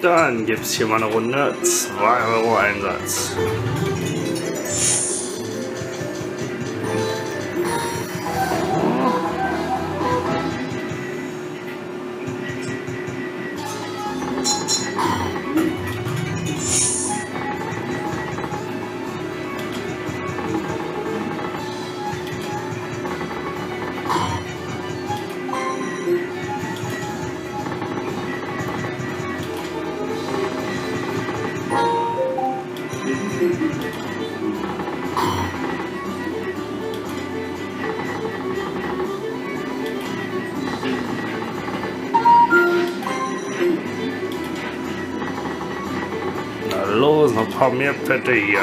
Dann gibt es hier mal eine Runde 2 Euro Einsatz. Los, noch ein paar mehr Pette hier.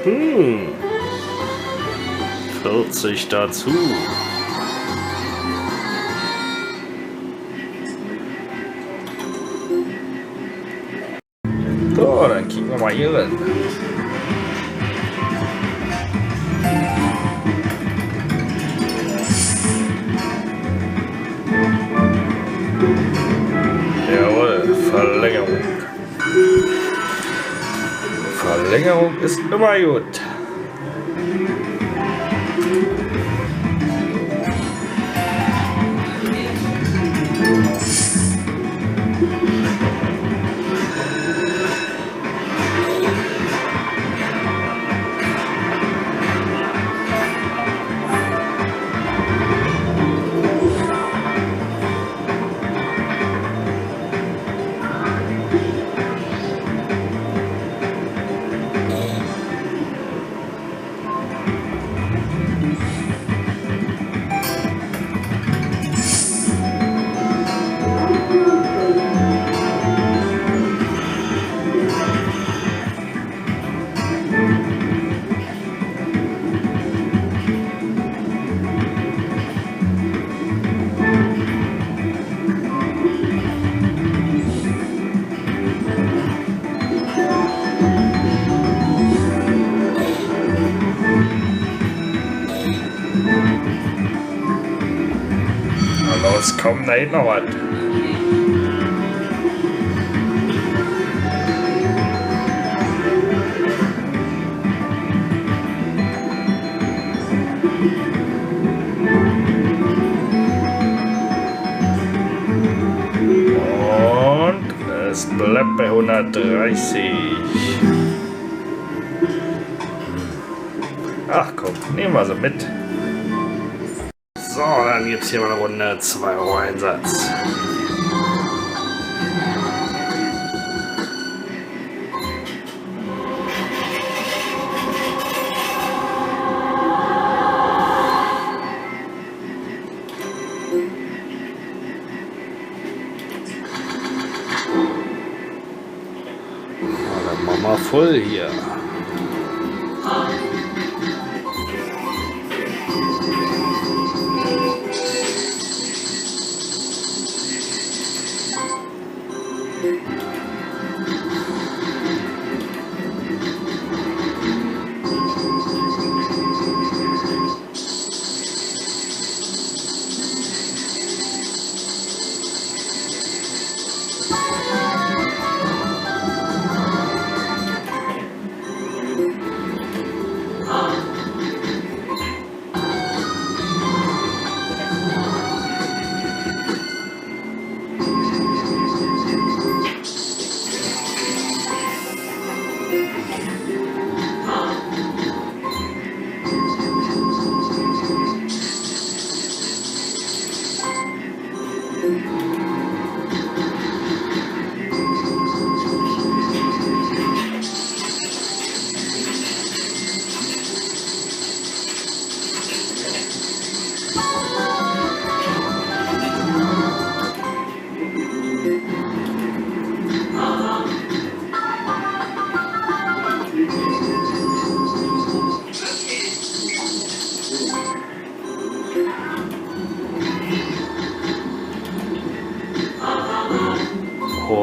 Hm. 40 dazu. So, dann kicken wir mal hier rein. Jawohl, Verlängerung. Verlängerung ist immer gut. Los, komm, da hinten noch was. Und es bleibt bei 130. Ach komm, nehmen wir sie mit. So, dann gibt es hier mal eine Runde 2 Euro Einsatz. Dann machen wir voll hier.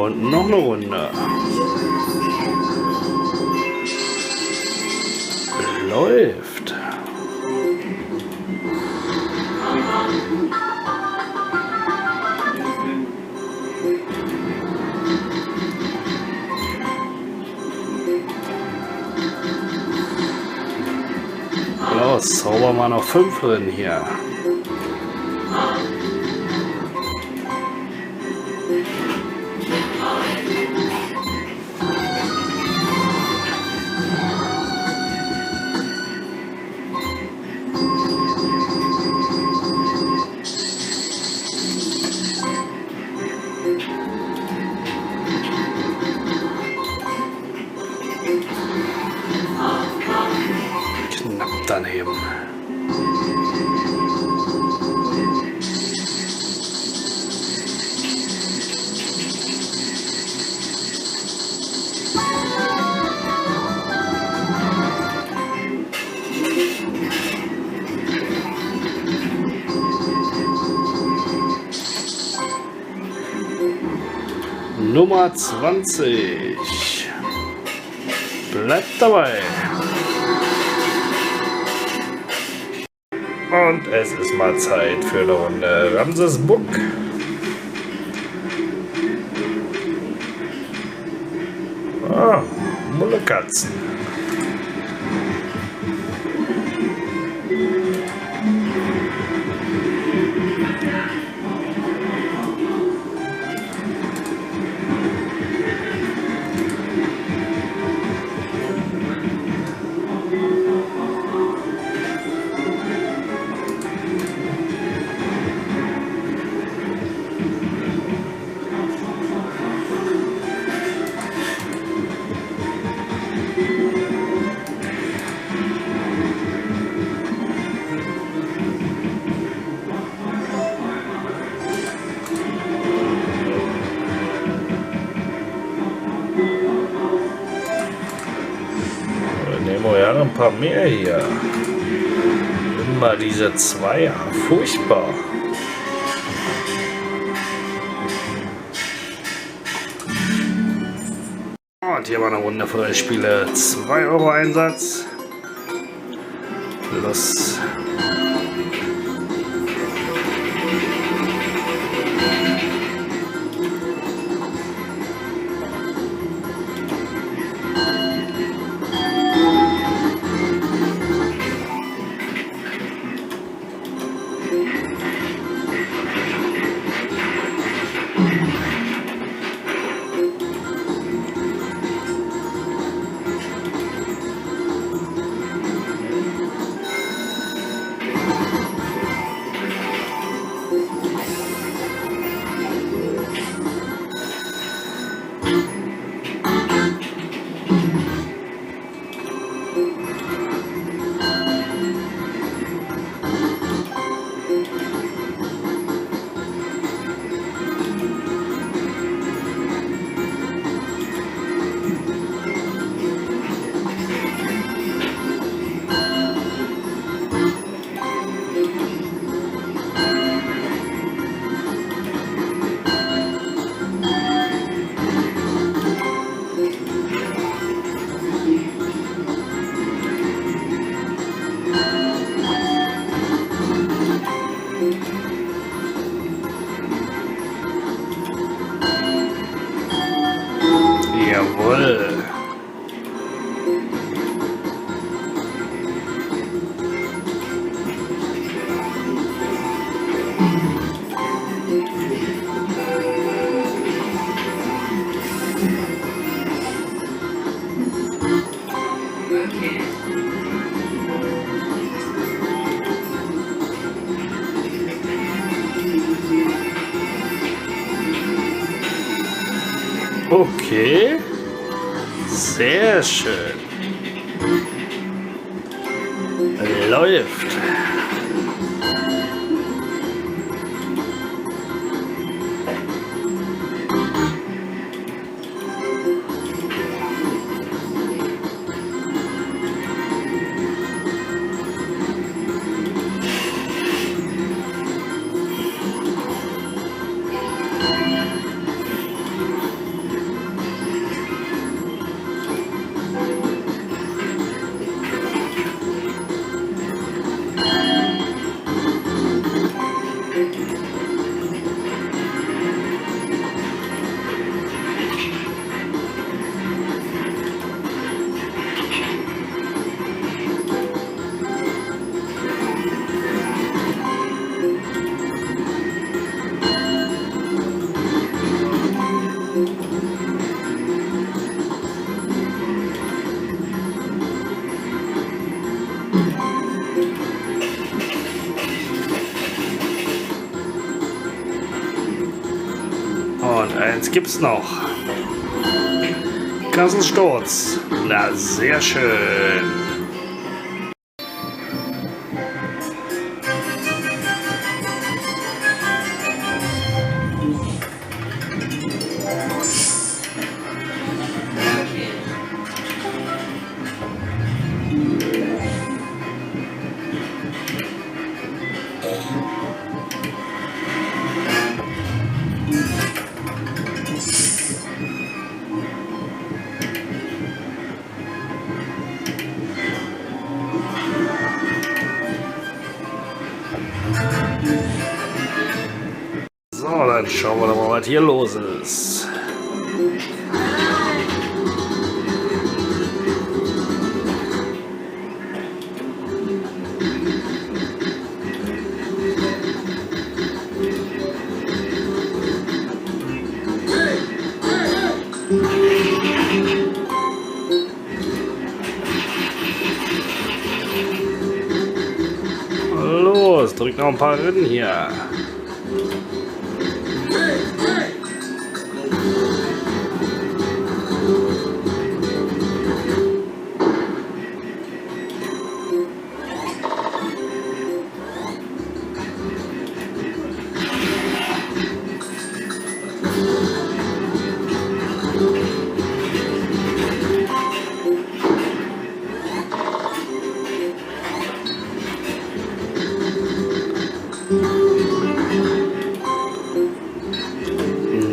Und noch eine Runde. Läuft. Los, zaubern wir noch 5 drin hier. Knapp daneben. Nummer 20. Bleibt dabei. Und es ist mal Zeit für eine Runde Ramses Book. Ah, Mullekatzen. Ja, ein paar mehr hier. Immer diese Zweier. Furchtbar. Und hier war eine Runde für euch Spiele. 2 Euro Einsatz. Los. Jawohl. Okay, sehr schön. Läuft. Und eins gibt's noch. Kassensturz. Na, sehr schön. So, dann schauen wir doch mal, was hier los ist. Los, drück noch ein paar Rinnen hier.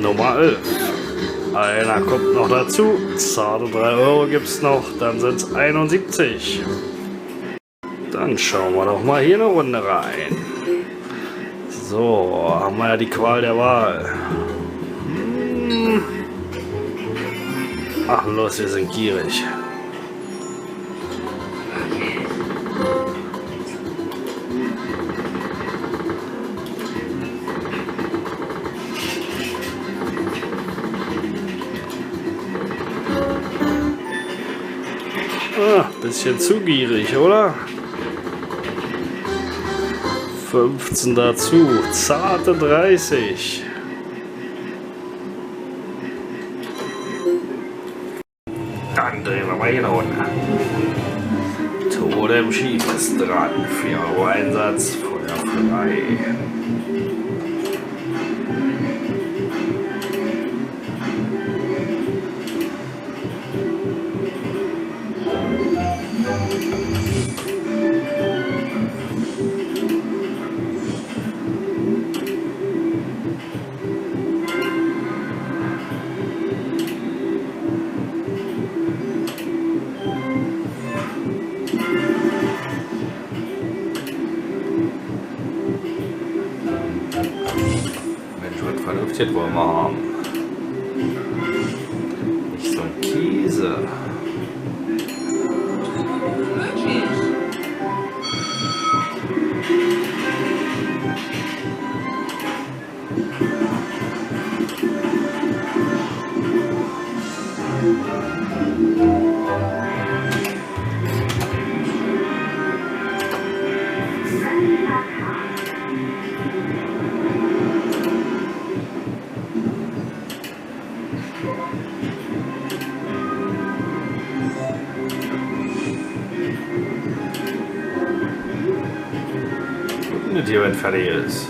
Nummer 11. Einer kommt noch dazu. Zarte 3 Euro gibt es noch. Dann sind es 71. Dann schauen wir doch mal hier eine Runde rein. So, haben wir ja die Qual der Wahl. Ach los, wir sind gierig. Bisschen zu gierig, oder? 15 dazu, zarte 30. Dann drehen wir mal hier eine Runde. Tode im Schief ist dran. 4 Euro Einsatz, Feuer frei. Vernünftig wollen wir haben. Nicht so ein Käse. Mit dir, wenn fertig ist.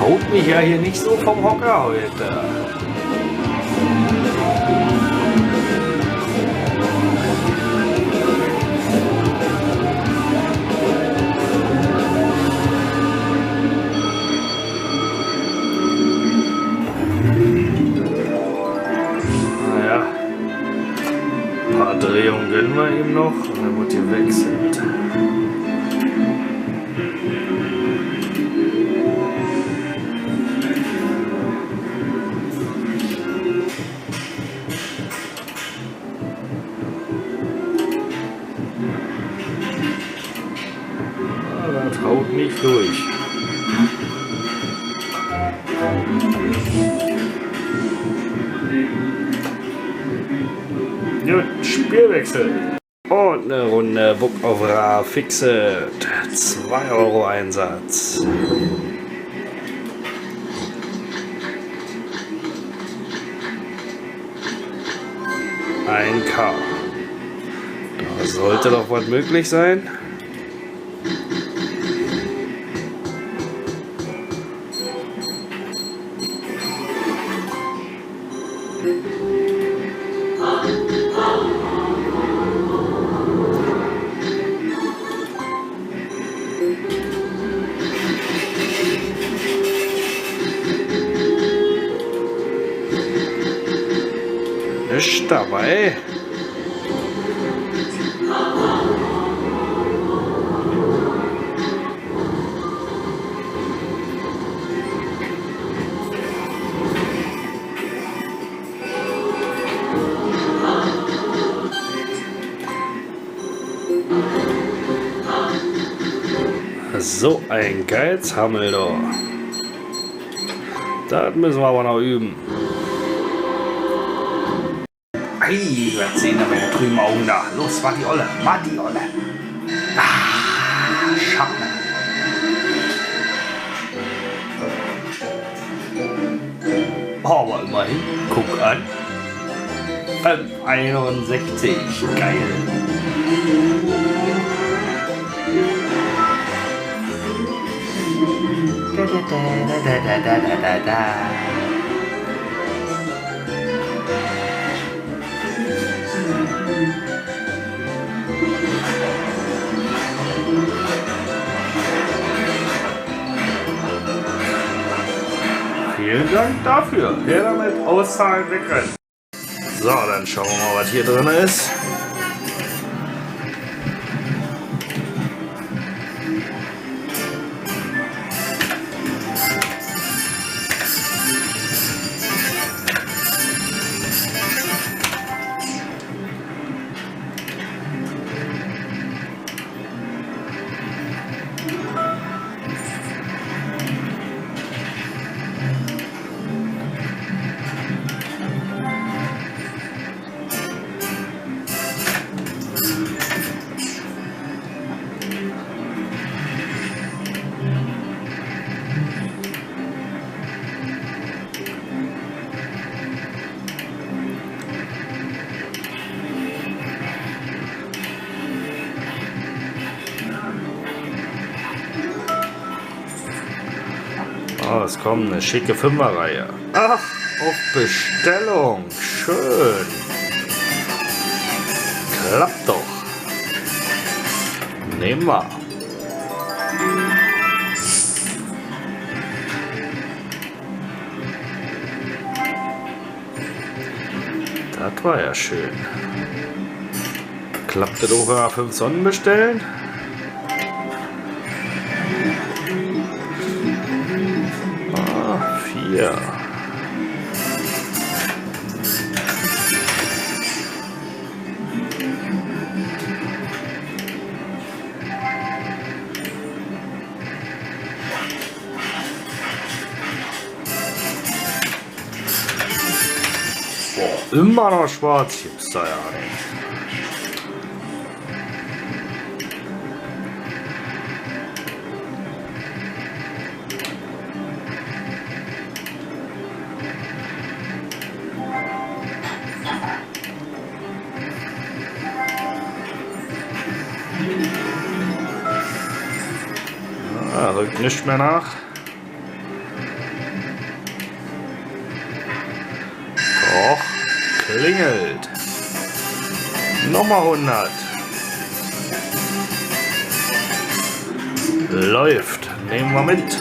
Haut mich ja hier nicht so vom Hocker heute. Naja, ein paar Drehungen gönnen wir ihm noch und dann wird gewechselt. Spielwechsel. Und eine Runde Book of Ra Fixed. 2 Euro Einsatz. Ein K. Da sollte doch was möglich sein. Ist dabei. So ein Geizhammel da. Das müssen wir aber noch üben. Hey, was sehen da meine trüben Augen da? Los, mach die Olle, mach die Olle. Ah, Schatten. Aber immerhin, guck an. 61, geil. Da. Vielen Dank dafür. Her damit, auszahlen, wegrennen. So, dann schauen wir mal, was hier drin ist. Oh, es kommt eine schicke Fünferreihe. Ach, auf Bestellung. Schön. Klappt doch. Nehmen wir. Das war ja schön. Klappt das auch 5 Sonnen bestellen? Ja. Boah, immer noch schwarz gibt's da ja nicht. Rückt nicht mehr nach. Doch, klingelt. Nochmal 100. Läuft. Nehmen wir mit.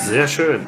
Sehr schön.